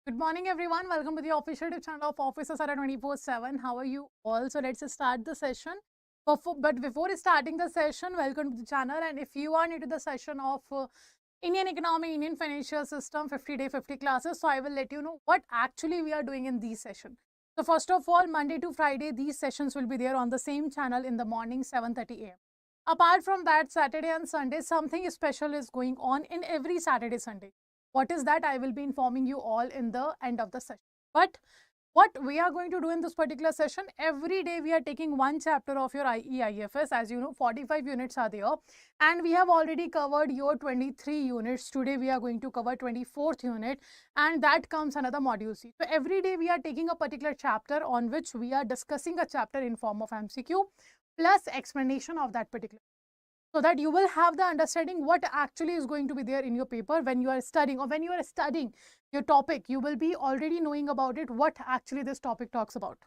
Good morning, everyone. Welcome to the official YouTube channel of Officers Adda 24/7. How are you all? So let's just start the session. But before starting the session, welcome to the channel. And if you are new to the session of Indian economy, Indian financial system, 50-day 50 classes, so I will let you know what actually we are doing in these sessions. So first of all, Monday to Friday, these sessions will be there on the same channel in the morning, 7:30 a.m. Apart from that, Saturday and Sunday, something special is going on in every Saturday, Sunday. What is that? I will be informing you all in the end of the session. But what we are going to do in this particular session, every day we are taking one chapter of your IFS. As you know, 45 units are there. And we have already covered your 23 units. Today we are going to cover 24th unit. And that comes another module C. So every day we are taking a particular chapter on which we are discussing a chapter in form of MCQ plus explanation of that particular, so that you will have the understanding what actually is going to be there in your paper when you are studying, or when you are studying your topic, you will be already knowing about it, what actually this topic talks about.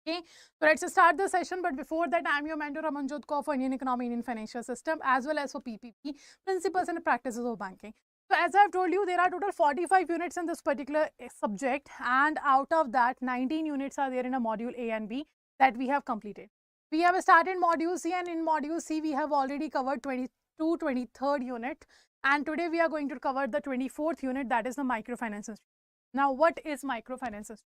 Okay, so let's start the session. But before that, I am your mentor Amanjot Kaur for Indian economy, Indian financial system, as well as for PPP, principles and practices of banking. So as I've told you, there are total 45 units in this particular subject, and out of that 19 units are there in a module A and B that we have completed. We have started module C, and in module C we have already covered 23rd unit, and today we are going to cover the 24th unit, that is the microfinance institution. Now what is microfinance institution?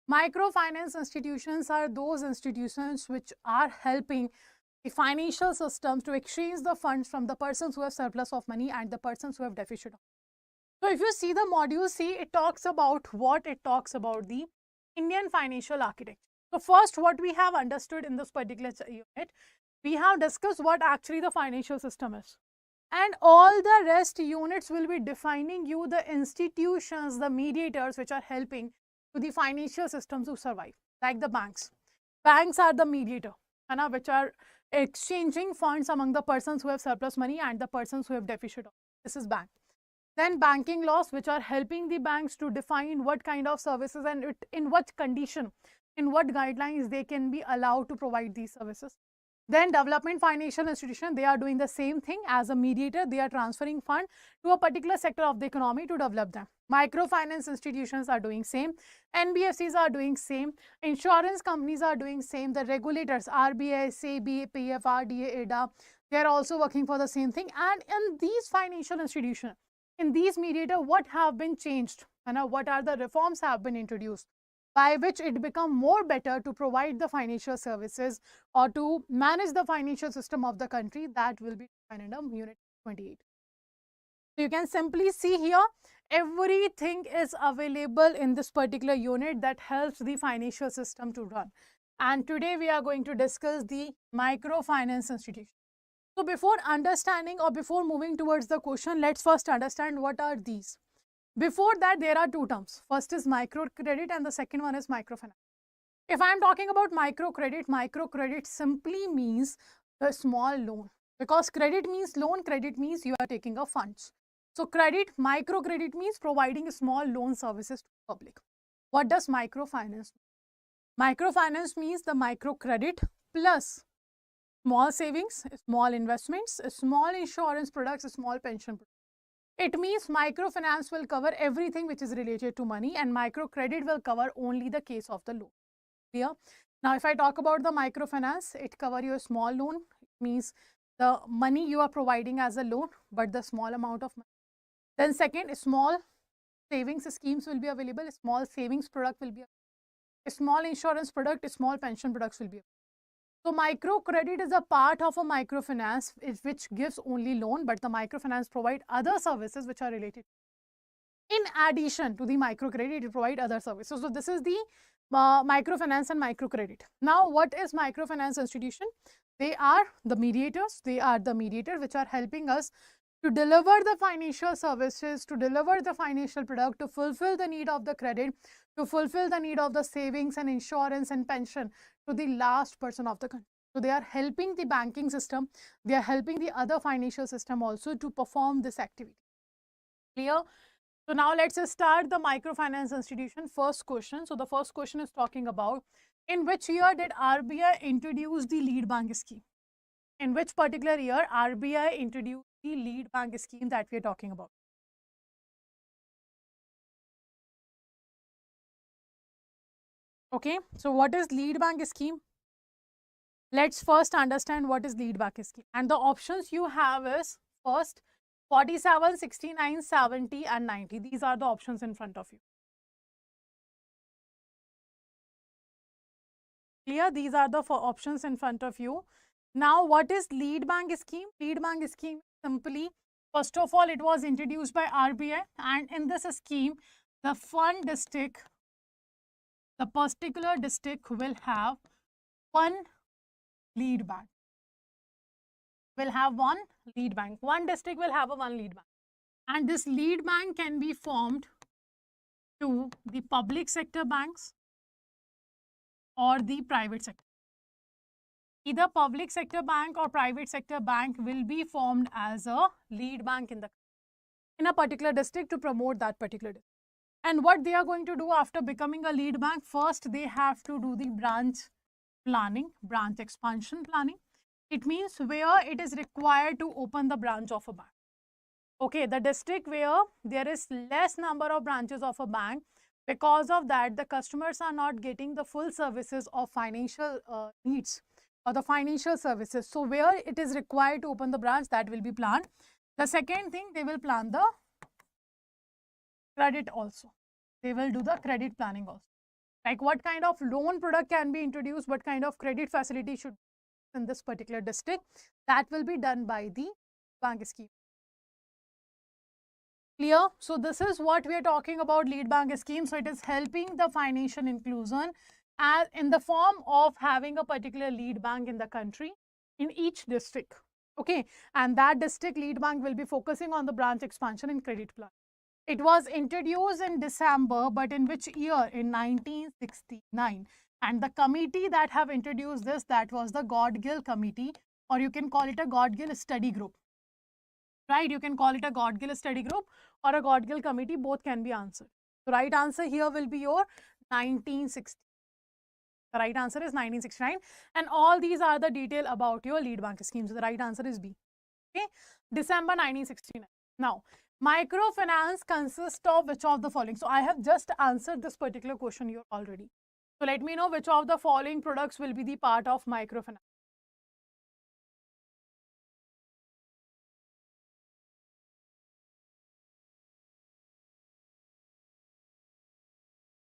Microfinance institutions are those institutions which are helping the financial systems to exchange the funds from the persons who have surplus of money and the persons who have deficit of. So if you see the module C, it talks about what? It talks about the Indian financial architecture. So first, what we have understood in this particular unit, we have discussed what actually the financial system is. And all the rest units will be defining you the institutions, the mediators which are helping to the financial system to survive, like the banks. Banks are the mediator, which are exchanging funds among the persons who have surplus money and the persons who have deficit of. This is bank. Then banking laws, which are helping the banks to define what kind of services and in what condition, in what guidelines they can be allowed to provide these services. Then development financial institution, they are doing the same thing as a mediator. They are transferring fund to a particular sector of the economy to develop them. Microfinance institutions are doing same. NBFCs are doing same. Insurance companies are doing same. The regulators, RBI, SEBI, PF, RDA, Adda, they are also working for the same thing. And in these financial institutions, in these mediator, what have been changed? What are the reforms have been introduced, by which it become more better to provide the financial services or to manage the financial system of the country? That will be defined in unit 28. So you can simply see here, everything is available in this particular unit that helps the financial system to run. And today we are going to discuss the microfinance institution. So before understanding or before moving towards the question, let's first understand what are these. Before that, there are two terms. First is microcredit and the second one is microfinance. If I am talking about microcredit simply means a small loan, because credit means loan, credit means you are taking a funds. So microcredit means providing small loan services to the public. What does microfinance mean? Microfinance means the microcredit plus small savings, small investments, small insurance products, small pension products. It means microfinance will cover everything which is related to money, and microcredit will cover only the case of the loan. Clear? Now, if I talk about the microfinance, it covers your small loan. It means the money you are providing as a loan, but the small amount of money. Then second, small savings schemes will be available. Small savings product will be available. A small insurance product, small pension products will be available. So microcredit is a part of a microfinance which gives only loan, but the microfinance provide other services which are related. In addition to the microcredit, it provide other services. So this is the microfinance and microcredit. Now, what is microfinance institution? They are the mediators. They are the mediator which are helping us to deliver the financial services, to deliver the financial product, to fulfill the need of the credit, to fulfill the need of the savings and insurance and pension to the last person of the country. So they are helping the banking system, they are helping the other financial system also to perform this activity. Clear? So now let's start the microfinance institution. First question. So the first question is talking about, in which year did RBI introduce the lead bank scheme? In which particular year RBI introduced the lead bank scheme that we are talking about? Okay, so what is lead bank scheme? Let's first understand what is lead bank scheme. And the options you have is first 47, 69, 70 and 90. These are the options in front of you. Clear? These are the four options in front of you. Now, what is lead bank scheme? Lead bank scheme simply, first of all, it was introduced by RBI, and in this scheme, the fund district, the particular district will have one lead bank. Will have one lead bank. One district will have a one lead bank. And this lead bank can be formed to the public sector banks or the private sector. Either public sector bank or private sector bank will be formed as a lead bank in a particular district to promote that particular district. And what they are going to do after becoming a lead bank, first they have to do the branch planning, branch expansion planning. It means where it is required to open the branch of a bank. Okay, the district where there is less number of branches of a bank, because of that the customers are not getting the full services of financial needs or the financial services. So where it is required to open the branch, that will be planned. The second thing, they will plan the credit also. They will do the credit planning also. Like what kind of loan product can be introduced, what kind of credit facility should be in this particular district, that will be done by the bank scheme. Clear? So this is what we are talking about, lead bank scheme. So it is helping the financial inclusion as in the form of having a particular lead bank in the country in each district. Okay, and that district lead bank will be focusing on the branch expansion and credit plan. It was introduced in December, but in which year? In 1969. And the committee that have introduced this, that was the Godgill Committee, or you can call it a Godgill Study Group. Right? You can call it a Godgill Study Group or a Godgill Committee, both can be answered. The right answer here will be your 1960. The right answer is 1969. And all these are the detail about your lead bank scheme. So the right answer is B. Okay, December 1969. Now, microfinance consists of which of the following? So I have just answered this particular question here already. So let me know which of the following products will be the part of microfinance.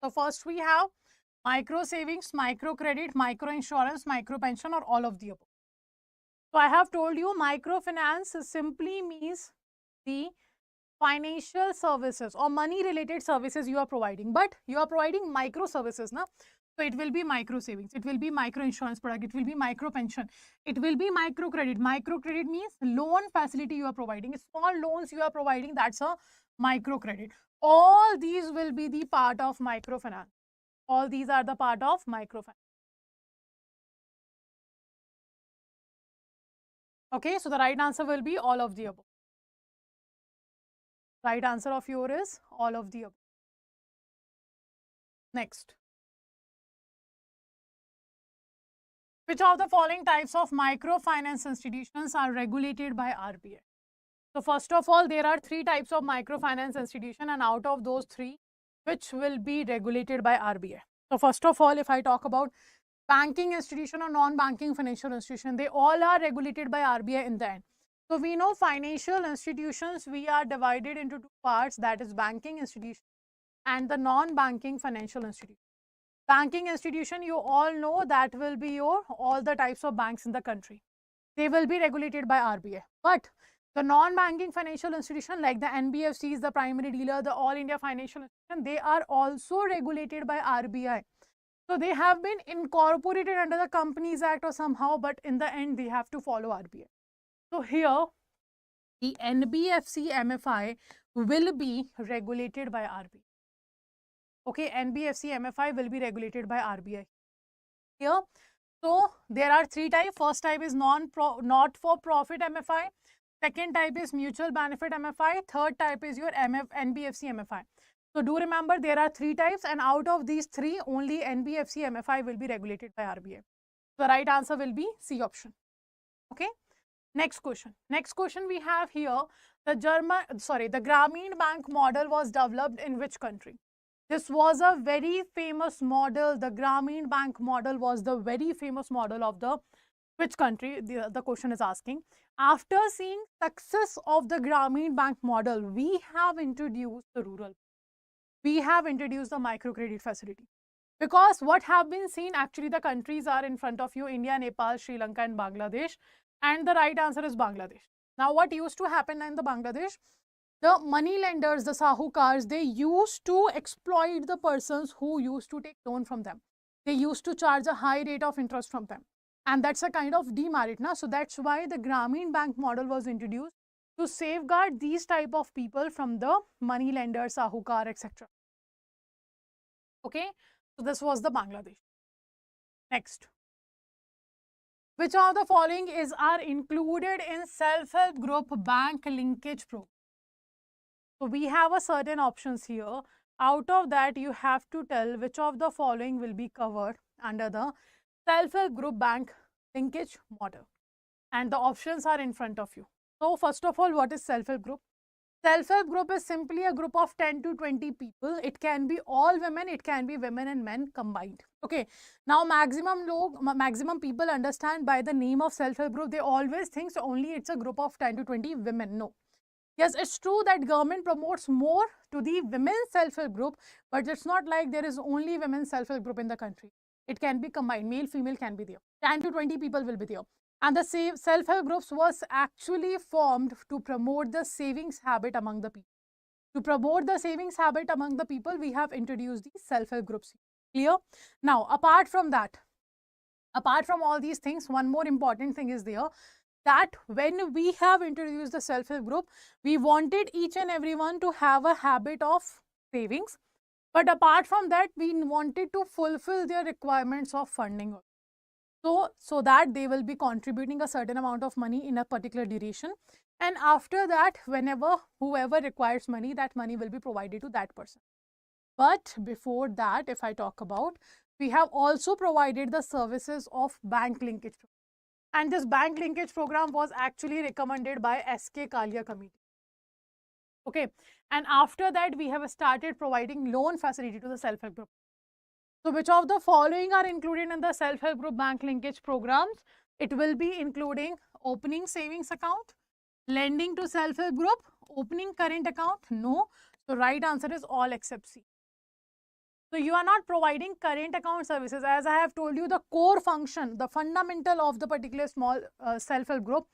So first we have micro savings, micro credit, micro insurance, micro pension, or all of the above. So I have told you microfinance simply means the financial services or money related services you are providing, but you are providing micro services now. So it will be micro savings, it will be micro insurance product, it will be micro pension, it will be micro credit. Micro credit means loan facility you are providing, small loans you are providing, that's a micro credit. All these will be the part of microfinance. All these are the part of microfinance. Okay, so the right answer will be all of the above. Right answer of yours is all of the above. Next. Which of the following types of microfinance institutions are regulated by RBI? So first of all, there are three types of microfinance institution, and out of those three, which will be regulated by RBI? So first of all, if I talk about banking institution or non-banking financial institution, they all are regulated by RBI in the end. So we know financial institutions, we are divided into two parts, that is banking institution and the non-banking financial institution. Banking institution, you all know that will be your all the types of banks in the country. They will be regulated by RBI. But the non-banking financial institution like the NBFCs, the primary dealer, the All India Financial Institution, they are also regulated by RBI. So they have been incorporated under the Companies Act or somehow, but in the end they have to follow RBI. So here the NBFC MFI will be regulated by RBI. Okay, NBFC MFI will be regulated by RBI here. So there are three types. First type is not-for-profit MFI. Second type is mutual benefit MFI. Third type is your NBFC MFI. So do remember there are three types, and out of these three, only NBFC MFI will be regulated by RBI. The right answer will be C option. Okay. Next question. Next question we have here. The Grameen Bank model was developed in which country? This was a very famous model. The Grameen Bank model was the very famous model of the which country the question is asking. After seeing success of the Grameen Bank model, we have introduced the rural. We have introduced the microcredit facility. Because what have been seen, actually the countries are in front of you: India, Nepal, Sri Lanka and Bangladesh. And the right answer is Bangladesh. Now what used to happen in the Bangladesh? The money lenders, the sahukars, they used to exploit the persons who used to take loan from them. They used to charge a high rate of interest from them. And that's a kind of demerit. So that's why the Grameen Bank model was introduced, to safeguard these type of people from the money lenders, sahukar, etc. Okay, so this was the Bangladesh. Next. Which of the following are included in self-help group bank linkage program? So we have a certain options here. Out of that, you have to tell which of the following will be covered under the self-help group bank linkage model. And the options are in front of you. So first of all, what is self-help group? Self-help group is simply a group of 10 to 20 people. It can be all women, it can be women and men combined. Okay. Now maximum people understand by the name of self-help group, they always think so only it's a group of 10 to 20 women. No. Yes, it's true that government promotes more to the women's self-help group, but it's not like there is only women's self-help group in the country. It can be combined, male, female can be there. 10 to 20 people will be there. And the self-help groups was actually formed to promote the savings habit among the people. To promote the savings habit among the people, we have introduced the self-help groups. Clear? Now, apart from that, apart from all these things, one more important thing is there, that when we have introduced the self-help group, we wanted each and everyone to have a habit of savings. But apart from that, we wanted to fulfill their requirements of funding. So that they will be contributing a certain amount of money in a particular duration. And after that, whoever requires money, that money will be provided to that person. But before that, if I talk about, we have also provided the services of bank linkage. And this bank linkage program was actually recommended by SK Kalia committee. Okay. And after that, we have started providing loan facility to the self-help group. So which of the following are included in the self-help group bank linkage programs? It will be including opening savings account, lending to self-help group, opening current account. No. So right answer is all except C. So you are not providing current account services. As I have told you, the core function, the fundamental of the particular small self-help group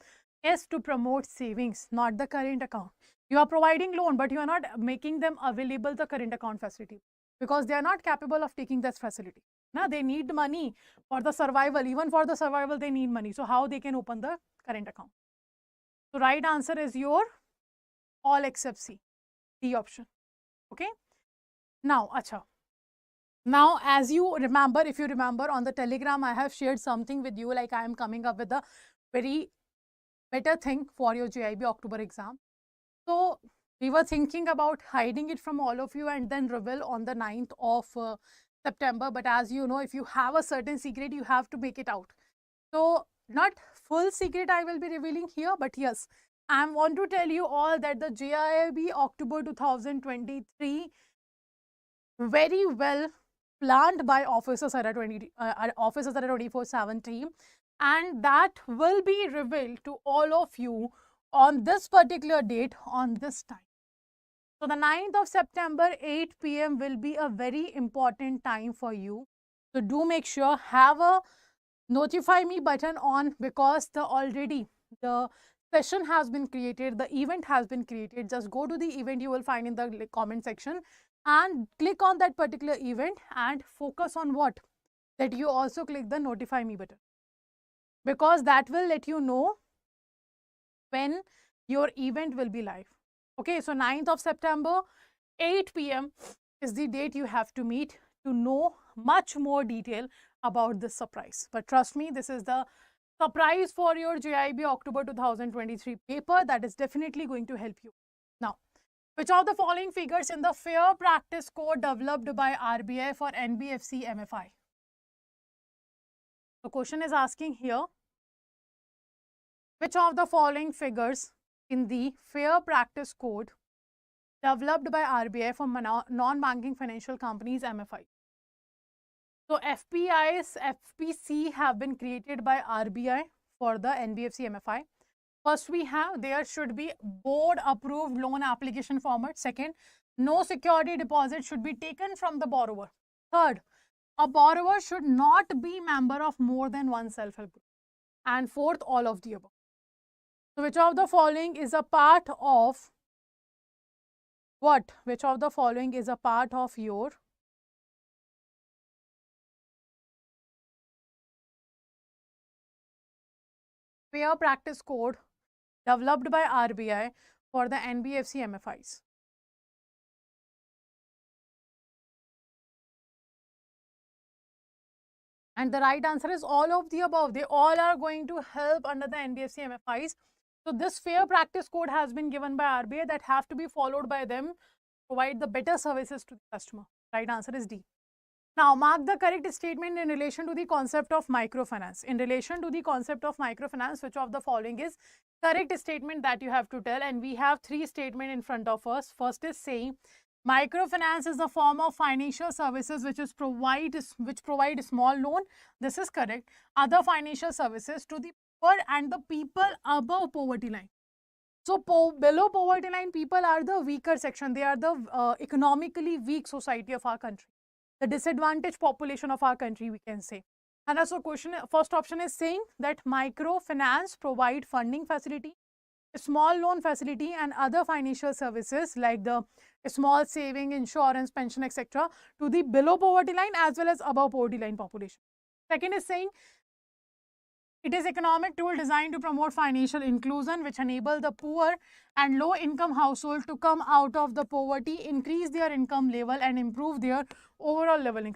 is to promote savings, not the current account. You are providing loan, but you are not making them available the current account facility, because they are not capable of taking this facility. Now, they need money for the survival. Even for the survival, they need money. So how they can open the current account? So right answer is your all except C, D option. Okay. Now, acha. Now, as you remember, if you remember on the Telegram, I have shared something with you, like I am coming up with a very better thing for your JAIIB October exam. So we were thinking about hiding it from all of you and then reveal on the 9th of September. But as you know, if you have a certain secret, you have to make it out. So not full secret I will be revealing here, but yes, I want to tell you all that the JAIIB October 2023 very well planned by officers at a 24/7 team, and that will be revealed to all of you on this particular date, on this time. So the 9th of September, 8 p.m. will be a very important time for you. So do make sure have a notify me button on, because the session has been created, the event has been created. Just go to the event you will find in the comment section and click on that particular event and focus on what? That you also click the notify me button, because that will let you know when your event will be live. Okay, so 9th of September, 8 p.m. is the date you have to meet to know much more detail about this surprise. But trust me, this is the surprise for your JAIIB October 2023 paper that is definitely going to help you. Now, which of the following figures in the Fair Practice Code developed by RBI for NBFC MFI? The question is asking here, which of the following figures in the Fair Practice Code developed by RBI for non-banking financial companies, MFI. So FPIs, FPC have been created by RBI for the NBFC MFI. First, we have there should be board approved loan application format. Second, no security deposit should be taken from the borrower. Third, a borrower should not be member of more than one self-help group. And fourth, all of the above. So which of the following is a part of what? Which of the following is a part of your fair practice code developed by RBI for the NBFC MFIs? And the right answer is all of the above. They all are going to help under the NBFC MFIs. So this fair practice code has been given by RBI that have to be followed by them, provide the better services to the customer. Right answer is D. Now, mark the correct statement in relation to the concept of microfinance. In relation to the concept of microfinance, which of the following is correct statement that you have to tell? And we have three statements in front of us. First is saying microfinance is a form of financial services which provide small loan. This is correct. Other financial services to the poor and the people above poverty line. So below poverty line people are the weaker section. They are the economically weak society of our country, the disadvantaged population of our country, we can say. And also question, first option is saying that microfinance provide funding facility, small loan facility and other financial services like the small saving, insurance, pension, etc. to the below poverty line as well as above poverty line population. Second is saying it is economic tool designed to promote financial inclusion which enable the poor and low income household to come out of the poverty, increase their income level and improve their overall living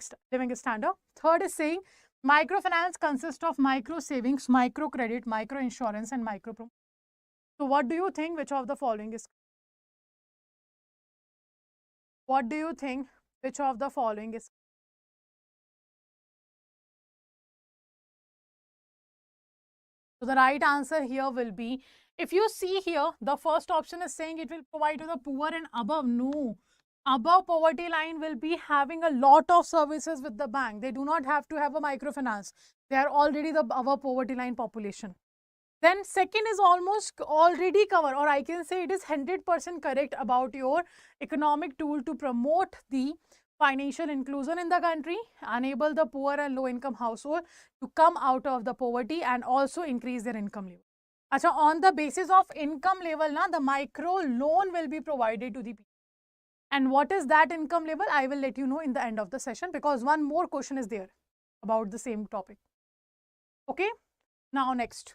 standard. Third is saying microfinance consists of micro savings, micro credit, micro insurance and micro promotion. So what do you think which of the following is? What do you think which of the following is? So the right answer here will be, if you see here, the first option is saying it will provide to the poor and above. No. Above poverty line will be having a lot of services with the bank. They do not have to have a microfinance. They are already the above poverty line population. Then second is almost already covered, or I can say it is 100% correct about your economic tool to promote the financial inclusion in the country, enable the poor and low income household to come out of the poverty and also increase their income level. Achha, on the basis of income level, the micro loan will be provided to the people. And what is that income level? I will let you know in the end of the session because one more question is there about the same topic. Okay, now next.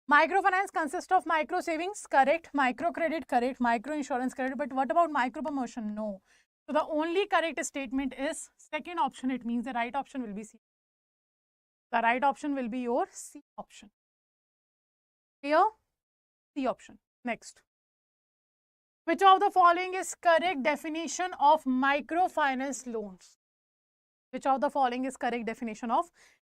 Microfinance consists of micro savings, correct, micro credit, correct, micro insurance, correct, but what about micro promotion? No. So the only correct statement is second option. It means the right option will be C. The right option will be your C option. Clear? C option. Next. Which of the following is correct definition of microfinance loans? Which of the following is correct definition of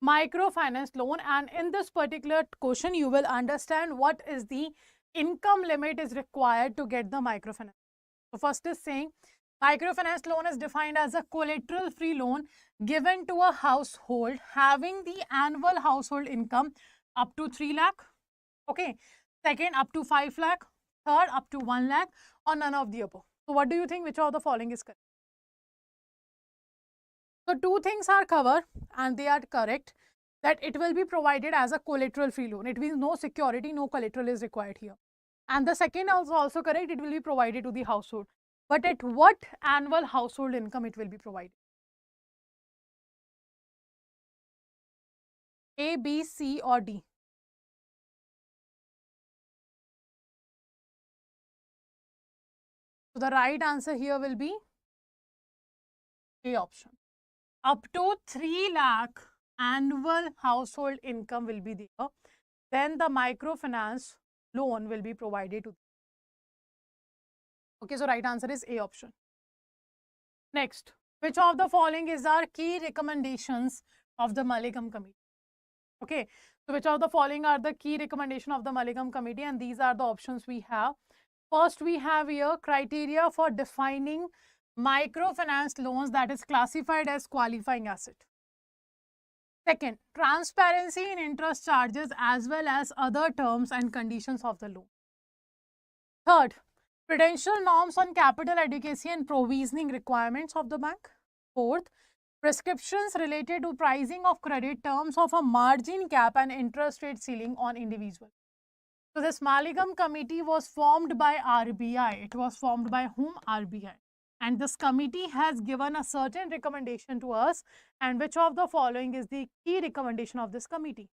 microfinance loan? And in this particular question, you will understand what is the income limit is required to get the microfinance. So first is saying microfinance loan is defined as a collateral-free loan given to a household having the annual household income up to 3 lakh. Okay. Second, up to 5 lakh. Third, up to 1 lakh or none of the above. So what do you think? Which of the following is correct? So two things are covered and they are correct, that it will be provided as a collateral-free loan. It means no security, no collateral is required here. And the second is also correct, it will be provided to the household. But at what annual household income it will be provided? A, B, C or D? So the right answer here will be A option. Up to 3 lakh annual household income will be there. Then the microfinance loan will be provided to them. Okay, so right answer is A option. Next, which of the following is our key recommendations of the Maligram Committee? Okay, so which of the following are the key recommendation of the Maligram Committee? And these are the options we have. First, we have here criteria for defining microfinance loans that is classified as qualifying asset. Second, transparency in interest charges as well as other terms and conditions of the loan. Third, prudential norms on capital adequacy and provisioning requirements of the bank. Fourth, prescriptions related to pricing of credit terms of a margin cap and interest rate ceiling on individual. So this Maligam committee was formed by RBI. It was formed by whom? RBI. And this committee has given a certain recommendation to us. And which of the following is the key recommendation of this committee?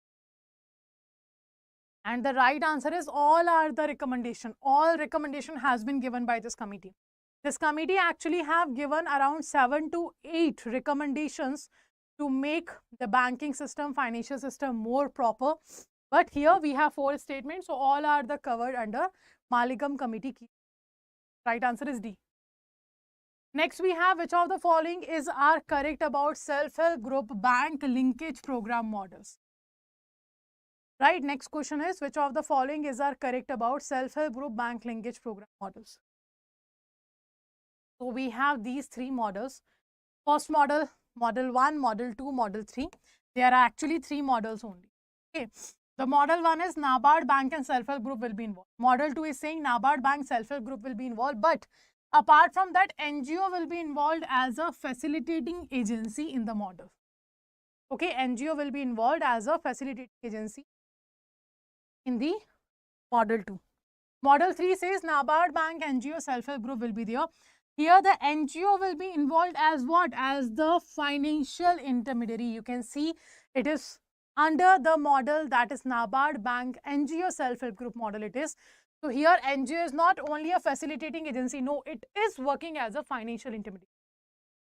And the right answer is all are the recommendation. All recommendation has been given by this committee. This committee actually have given around 7 to 8 recommendations to make the banking system, financial system more proper. But here we have 4 statements, so all are the covered under Maligam committee. Right answer is D. Next we have which of the following is are correct about self-help group bank linkage program models. Right, next question is which of the following is are correct about self-help group bank linkage program models. So we have these 3 models. First model, model 1, model 2, model 3. There are actually 3 models only. Okay. The model 1 is NABARD bank and self-help group will be involved. Model 2 is saying NABARD bank, self-help group will be involved. But apart from that, NGO will be involved as a facilitating agency in the model. Okay, NGO will be involved as a facilitating agency in the model 2. Model 3 says NABARD bank, NGO, self-help group will be there. Here the NGO will be involved as what? As the financial intermediary. You can see it is under the model that is NABARD bank, NGO, self-help group model it is. So here NGO is not only a facilitating agency. No, it is working as a financial intermediary.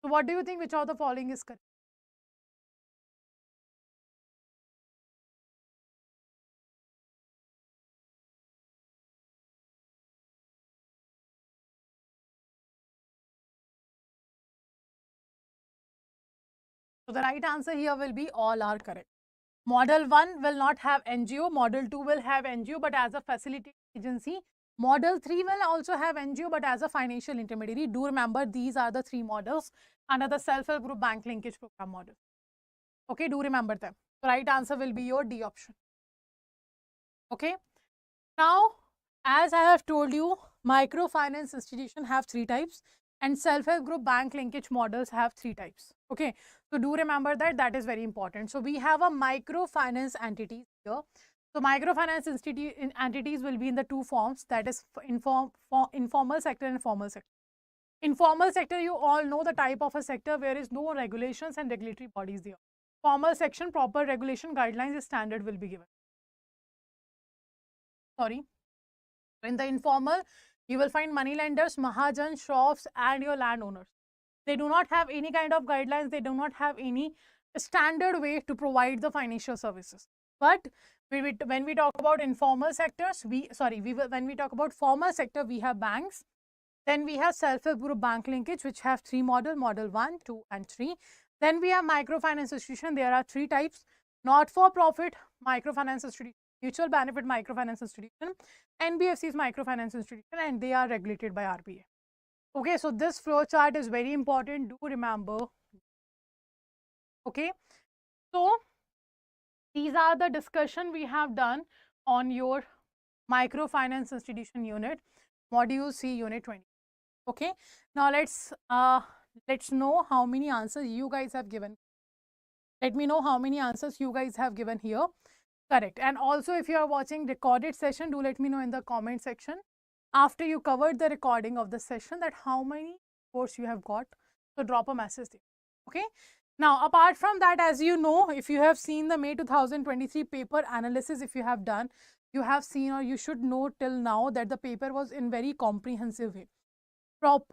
So what do you think which of the following is correct? So the right answer here will be all are correct. Model 1 will not have NGO, Model 2 will have NGO but as a facilitating agency. Model 3 will also have NGO but as a financial intermediary. Do remember these are the 3 models under the self-help group bank linkage program model. Okay, do remember them. The right answer will be your D option. Okay. Now, as I have told you, microfinance institution have 3 types and self-help group bank linkage models have 3 types. Okay, so do remember that, that is very important. So we have a microfinance entities here. So microfinance entities will be in the 2 forms, that is informal sector and formal sector. Informal sector, you all know the type of a sector where is no regulations and regulatory bodies there. Formal section, proper regulation guidelines standard will be given. Sorry. In the informal, you will find money lenders, mahajans, shops and your landowners. They do not have any kind of guidelines. They do not have any standard way to provide the financial services. But when we talk about informal sectors, when we talk about formal sector, we have banks. Then we have self-help group bank linkage, which have 3 model 1, 2 and 3. Then we have microfinance institution. There are 3 types. Not-for-profit microfinance institution, mutual benefit microfinance institution, NBFC's microfinance institution, and they are regulated by RBI. Okay, so this flow chart is very important. Do remember. Okay, so these are the discussion we have done on your microfinance institution unit, module C, unit 20. Okay, now let's know how many answers you guys have given. Let me know how many answers you guys have given here. Correct. And also if you are watching recorded session, do let me know in the comment section after you covered the recording of the session that how many scores you have got. So drop a message there. Okay. Now apart from that, as you know, if you have seen the May 2023 paper analysis, if you have done, you have seen or you should know till now that the paper was in very comprehensive way.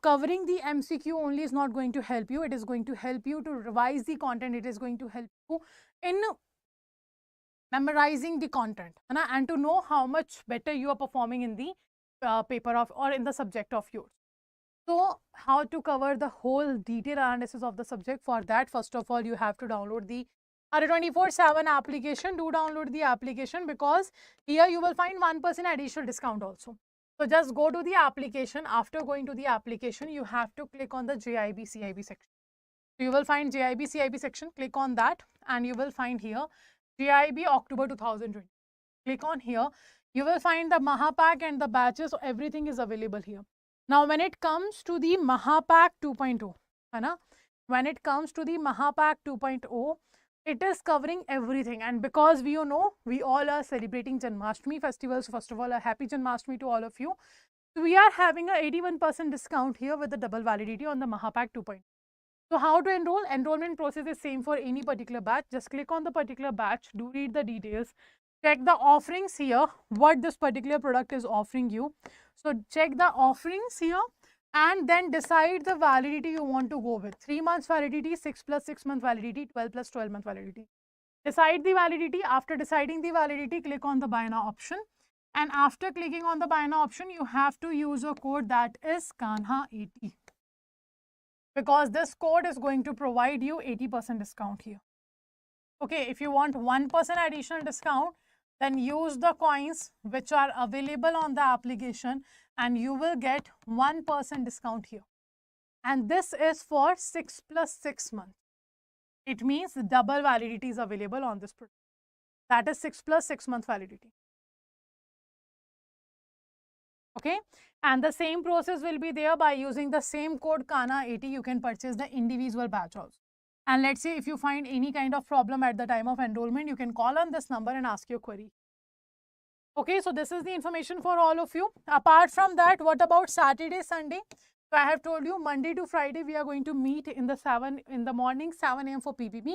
Covering the MCQ only is not going to help you. It is going to help you to revise the content. It is going to help you in memorizing the content and to know how much better you are performing in the paper of or in the subject of yours. So how to cover the whole detailed analysis of the subject? For that, first of all, you have to download the Adda 24/7 application. Do download the application because here you will find 1% additional discount also. So just go to the application. After going to the application, you have to click on the JAIIB CIB section. So you will find JAIIB CIB section, click on that, and you will find here JAIIB October 2020. Click on here. You will find the Mahapack and the batches, so everything is available here. Now, when it comes to the Mahapack 2.0, when it comes to the Mahapack 2.0, it is covering everything. And because we all are celebrating Janmashtami festival, so first of all, a happy Janmashtami to all of you. So we are having a 81% discount here with the double validity on the Mahapack 2.0. So how to enroll? Enrollment process is same for any particular batch. Just click on the particular batch, do read the details, check the offerings here, what this particular product is offering you. So check the offerings here and then decide the validity you want to go with. 3 months validity, 6 plus 6 month validity, 12 plus 12 month validity. Decide the validity. After deciding the validity, click on the buy now option. And after clicking on the buy now option, you have to use a code that is Kanha80. Because this code is going to provide you 80% discount here. Okay, if you want 1% additional discount, then use the coins which are available on the application and you will get 1% discount here. And this is for 6 plus 6 months. It means the double validity is available on this product. That is 6 plus 6 month validity. Okay, and the same process will be there. By using the same code Kana80, you can purchase the individual batch also. And let's say if you find any kind of problem at the time of enrollment, you can call on this number and ask your query. Okay, so this is the information for all of you. Apart from that, what about Saturday, Sunday? So I have told you Monday to Friday, we are going to meet in the morning, 7 a.m. for PPP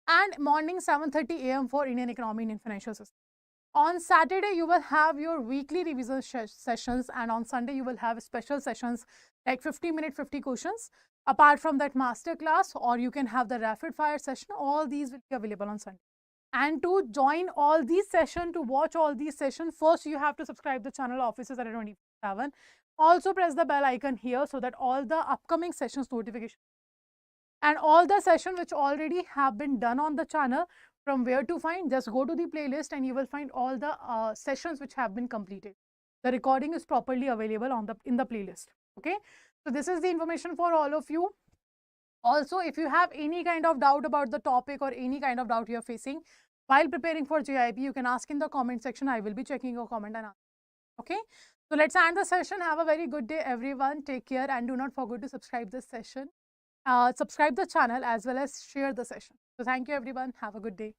and morning 7:30 a.m. for Indian Economy and Financial System. On Saturday, you will have your weekly revision sessions, and on Sunday, you will have special sessions like 50-minute 50 questions. Apart from that, master class, or you can have the rapid fire session. All these will be available on Sunday. And to join all these sessions, to watch all these sessions, first you have to subscribe the channel Offices at 27. Also press the bell icon here so that all the upcoming sessions notification and all the sessions which already have been done on the channel, from where to find, just go to the playlist and you will find all the sessions which have been completed. The recording is properly available in the playlist. Okay, so this is the information for all of you. Also, if you have any kind of doubt about the topic or any kind of doubt you are facing while preparing for JAIIB, you can ask in the comment section. I will be checking your comment and answer. Okay, so let's end the session. Have a very good day, everyone. Take care and do not forget to subscribe this session. Subscribe the channel as well as share the session. So thank you, everyone. Have a good day.